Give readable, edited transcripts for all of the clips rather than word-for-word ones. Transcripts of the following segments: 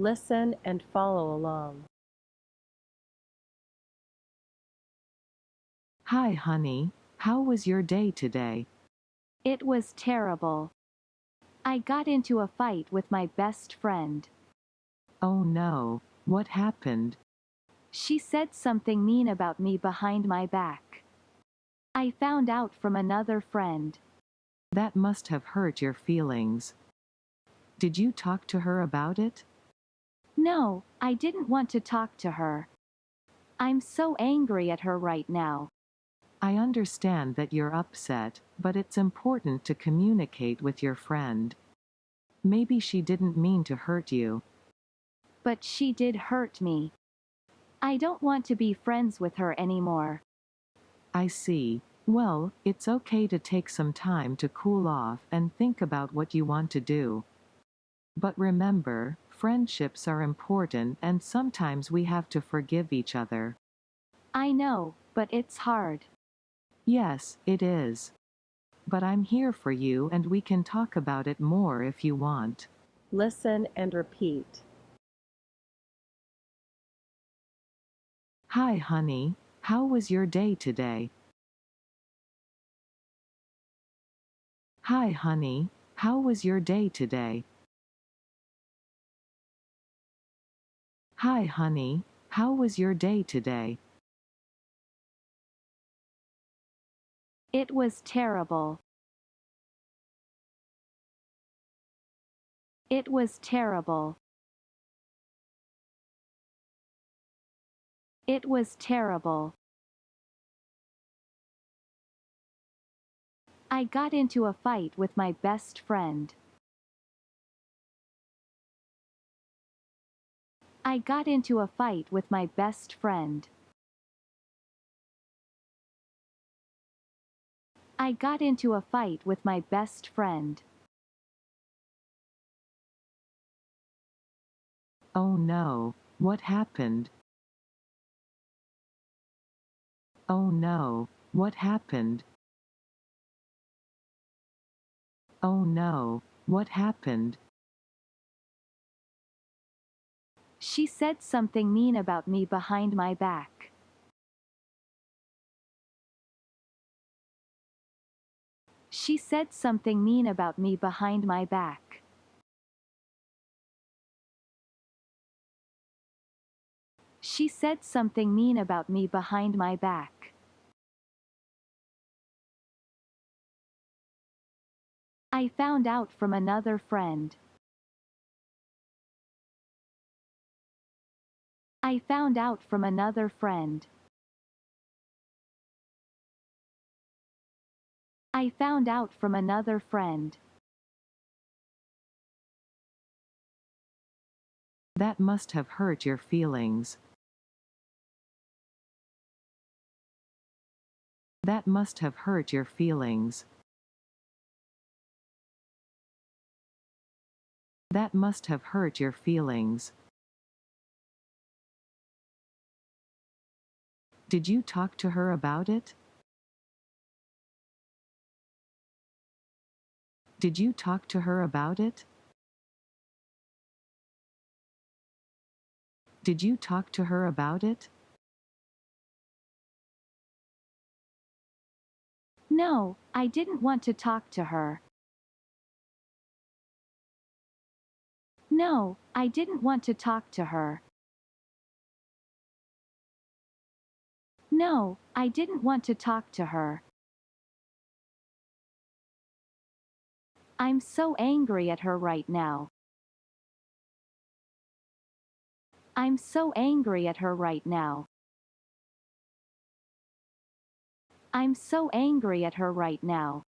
Listen and follow along. Hi, honey. How was your day today? It was terrible. I got into a fight with my best friend. Oh no. What happened? She said something mean about me behind my back. I found out from another friend. That must have hurt your feelings. Did you talk to her about it? No, I didn't want to talk to her. I'm so angry at her right now. I understand that you're upset, but it's important to communicate with your friend. Maybe she didn't mean to hurt you. But she did hurt me. I don't want to be friends with her anymore. I see. Well, it's okay to take some time to cool off and think about what you want to do. But remember, friendships are important and sometimes we have to forgive each other. I know, but it's hard. Yes, it is. But I'm here for you and we can talk about it more if you want. Listen and repeat. Hi, honey. How was your day today? Hi, honey. How was your day today? Hi, honey. How was your day today? It was terrible. It was terrible. It was terrible. I got into a fight with my best friend. I got into a fight with my best friend. I got into a fight with my best friend. Oh no. What happened? Oh no. What happened? Oh no. What happened? She said something mean about me behind my back. She said something mean about me behind my back. She said something mean about me behind my back. I found out from another friend. I found out from another friend. I found out from another friend. That must have hurt your feelings. That must have hurt your feelings. That must have hurt your feelings. Did you talk to her about it? Did you talk to her about it? Did you talk to her about it? No, I didn't want to talk to her. No, I didn't want to talk to her. No, I didn't want to talk to her. I'm so angry at her right now. I'm so angry at her right now. I'm so angry at her right now.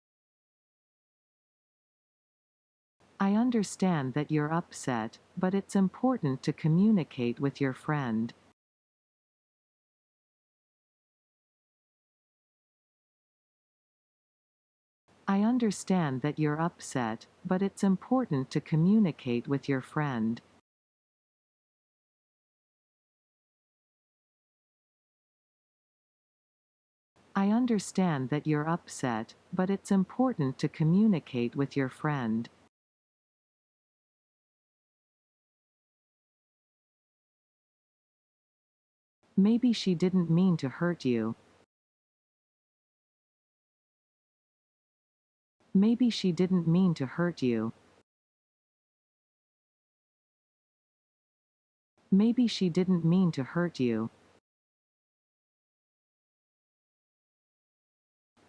I understand that you're upset, but it's important to communicate with your friend. I understand that you're upset, but it's important to communicate with your friend. I understand that you're upset, but it's important to communicate with your friend. Maybe she didn't mean to hurt you. Maybe she didn't mean to hurt you. Maybe she didn't mean to hurt you.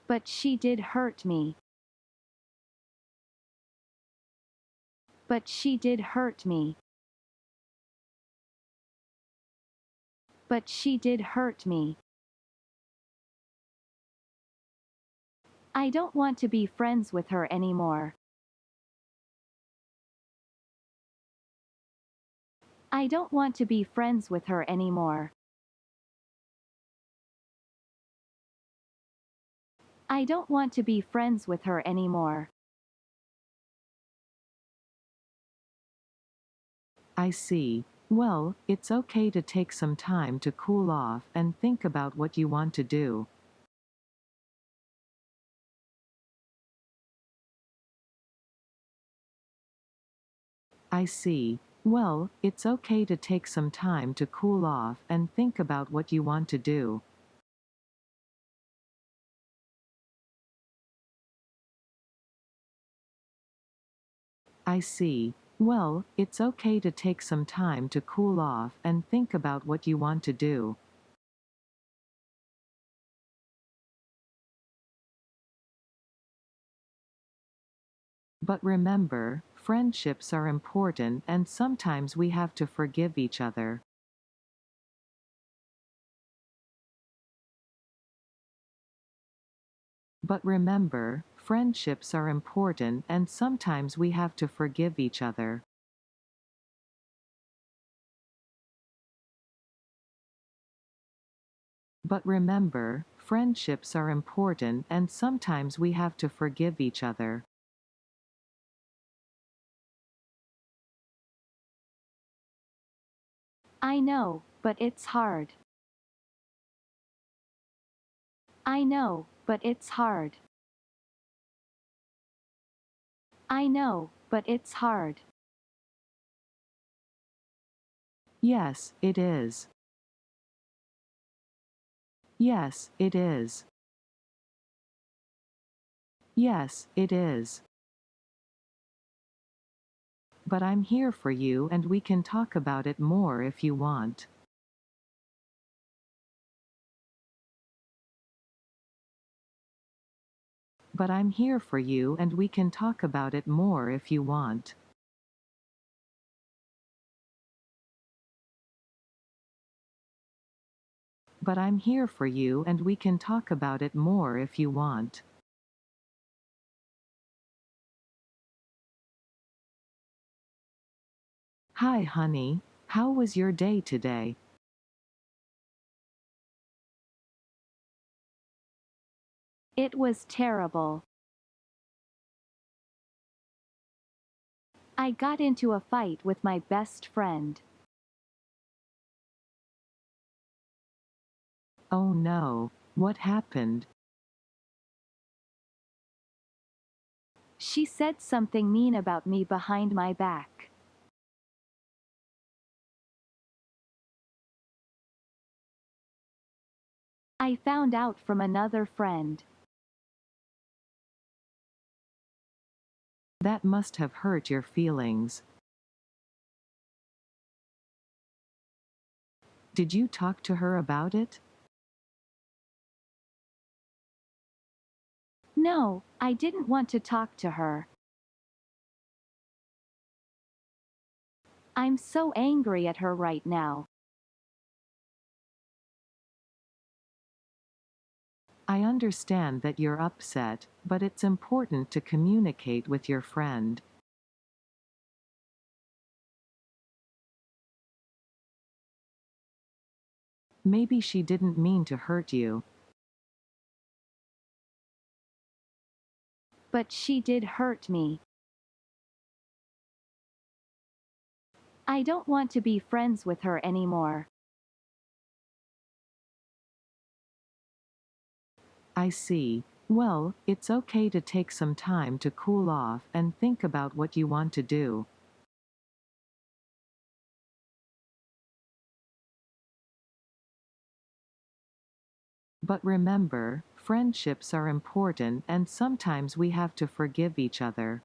But she did hurt me. But she did hurt me. But she did hurt me. I don't want to be friends with her anymore. I don't want to be friends with her anymore. I don't want to be friends with her anymore. I see. Well, it's okay to take some time to cool off and think about what you want to do. I see. Well, it's okay to take some time to cool off and think about what you want to do. I see. Well, it's okay to take some time to cool off and think about what you want to do. But remember, friendships are important and sometimes we have to forgive each other. But remember, friendships are important and sometimes we have to forgive each other. But remember, friendships are important and sometimes we have to forgive each other. I know, but it's hard. I know, but it's hard. I know, but it's hard. Yes, it is. Yes, it is. Yes, it is. But I'm here for you and we can talk about it more if you want. But I'm here for you and we can talk about it more if you want. But I'm here for you and we can talk about it more if you want. Hi honey, how was your day today? It was terrible. I got into a fight with my best friend. Oh no, what happened? She said something mean about me behind my back. I found out from another friend. That must have hurt your feelings. Did you talk to her about it? No, I didn't want to talk to her. I'm so angry at her right now. I understand that you're upset, but it's important to communicate with your friend. Maybe she didn't mean to hurt you. But she did hurt me. I don't want to be friends with her anymore. I see. Well, it's okay to take some time to cool off and think about what you want to do. But remember, friendships are important and sometimes we have to forgive each other.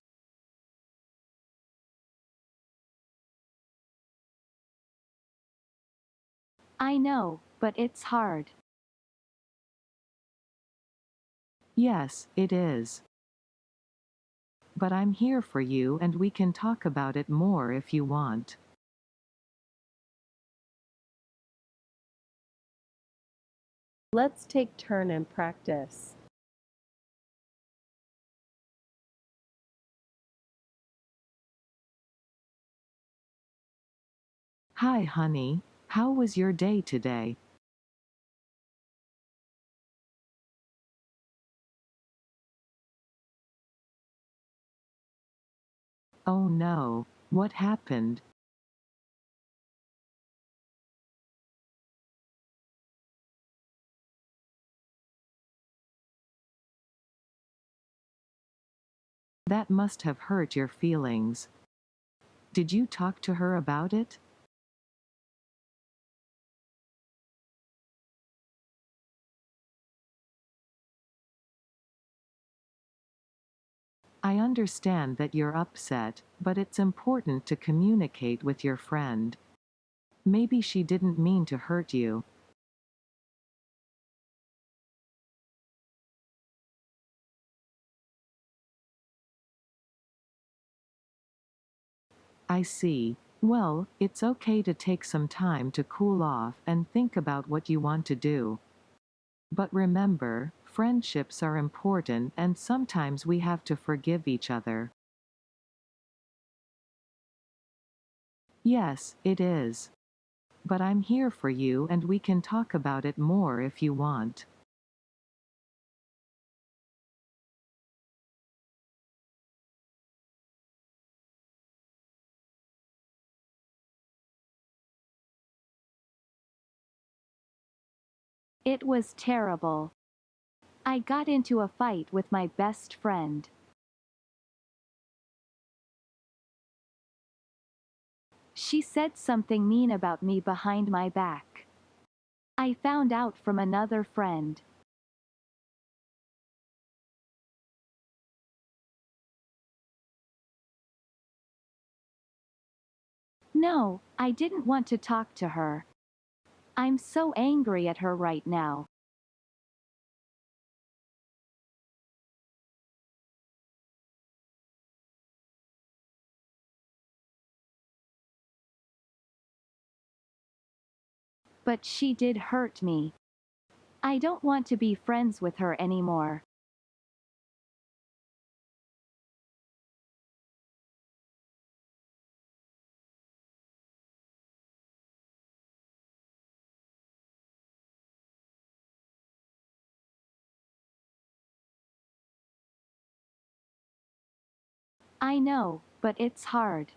I know, but it's hard. Yes, it is. But I'm here for you and we can talk about it more if you want. Let's take turn and practice. Hi, honey. How was your day today? Oh no. What happened? That must have hurt your feelings. Did you talk to her about it? I understand that you're upset, but it's important to communicate with your friend. Maybe she didn't mean to hurt you. I see. Well, it's okay to take some time to cool off and think about what you want to do. But remember, friendships are important and sometimes we have to forgive each other. Yes, it is. But I'm here for you and we can talk about it more if you want. It was terrible. I got into a fight with my best friend. She said something mean about me behind my back. I found out from another friend. No, I didn't want to talk to her. I'm so angry at her right now. But she did hurt me. I don't want to be friends with her anymore. I know, but it's hard.